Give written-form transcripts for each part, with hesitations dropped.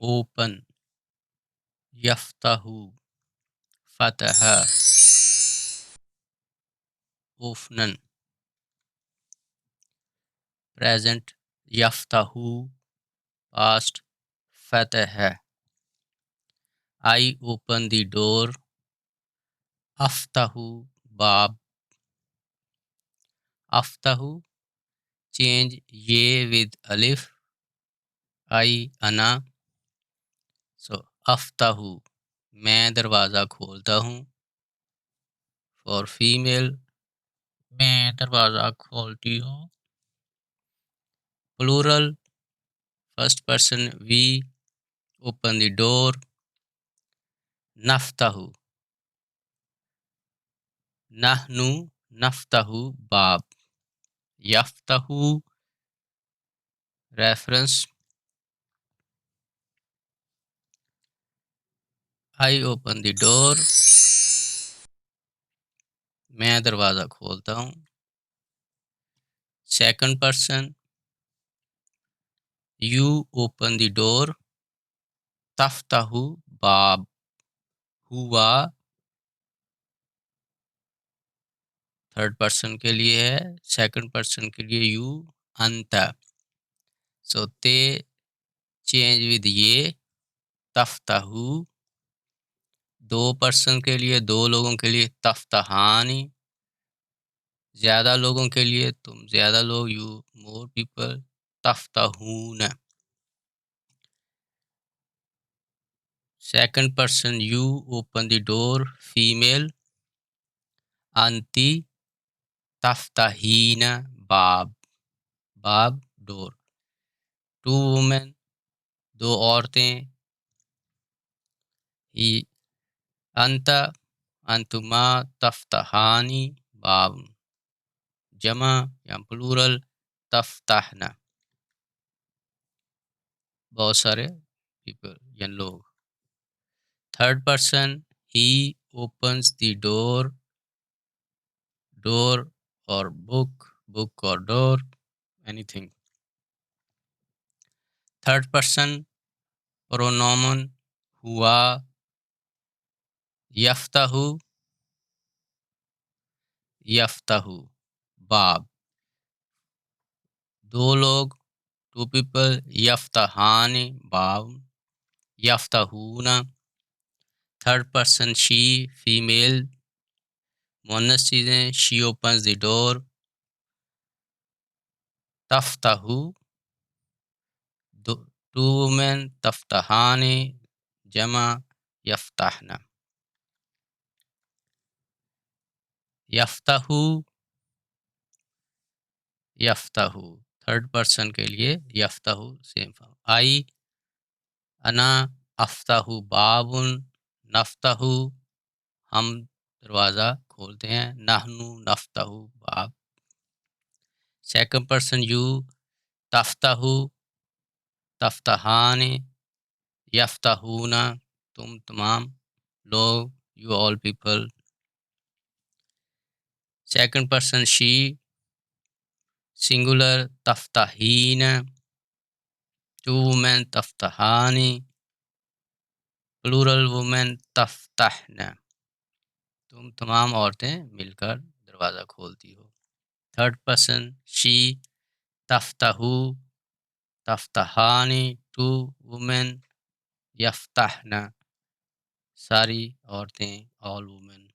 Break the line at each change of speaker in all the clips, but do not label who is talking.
open, yaftahu, fataha, ofnan. Present, yaftahu, past, fataha. I open the door, aftahu, bab. Aftahu, change ye with alif, I, ana. So aftahu, मैं दरवाज़ा खोलता हूँ. For female, मैं दरवाज़ा खोलती हूँ. Plural, first person, we open the door. Naftahu, nahnu naftahu bab. Yaftahu, reference, I open the door. मैं दरवाज़ा खोलता हूँ. Second person, you open the door. Taftahu bab. हुआ थर्ड पर्सन के लिए है. सेकंड पर्सन के लिए यू, अंता. सो ते चेंज विद ये, तफ्ताहू. दो पर्सन के लिए, दो लोगों के लिए तफ्ताहानी. ज़्यादा लोगों के लिए, तुम ज़्यादा लोग, यू मोर पीपल, तफ्ताहून. Second person, you open the door. Female, अंती तफ्ताहीना बाब. बाब डोर. टू वुमेन, दो औरतें. ही, अंता अंतुमा तफ्ताहानी बाब. जमा या प्लूरल, तफ्ताहना. बहुत सारे पीपल या लोग. Third person, he opens the door. Door और बुक, बुक और डोर, एनीथिंग. थर्ड पर्सन, प्रोनोमन, हुआ. यफ्ताहू, यफ्ताहू बाब. दो लोग, टू पीपल, यफ्ताहानी बाब. यफ्ताहूना. थर्ड पर्सन, शी, फीमेल, मोनस चीज़ें. She opens the door. तफ्ताहू, टू वुमेन, तफ्ताहानी. जमा, यफ्ताहना. यफ्ताहू, यफ्ताहू थर्ड पर्सन के लिए यफ्ताहू सेम फॉर्म. आई, अना, अफ्ताहू बाबुन. नफ्ताहू, हम दरवाज़ा खोलते हैं. नहनु नफ्ताहू बाब. सेकंड पर्सन, यू, तफ्ताहू, तफ्ताहानी. यफ्ताहूना, तुम तमाम लोग, you all people. Second person, she, singular, तफ्ताहीना. टू वुमेन, तफ्ताहानी. प्लूरल वुमेन, तफ्ताहना. तुम तमाम औरतें मिलकर दरवाज़ा खोलती हो. थर्ड पर्सन, शी, तफ्ताहू, तफ्ताहानी. टू वुमेन, यफ्ताहना, सारी औरतें, all women.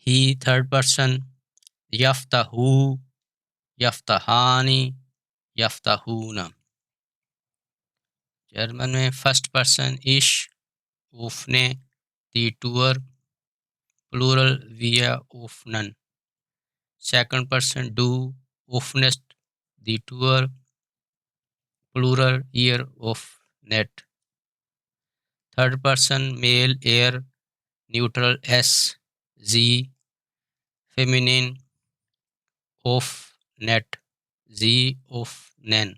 He, third person, यफ्ताहू, यफ्ताहानी, यफ्ताहूना. जर्मन में फर्स्ट पर्सन, इश, ओफने, दी टूअर. प्लूरल, विया ओफनन. सेकंड पर्सन, डू, ओफनेस्ट, दी टूअर. प्लूरल, ईयर ऑफ नेट. थर्ड पर्सन, मेल, एयर, न्यूट्रल, एस, जी. फेमिनिन, ऑफ नेट, जी ऑफ नेन.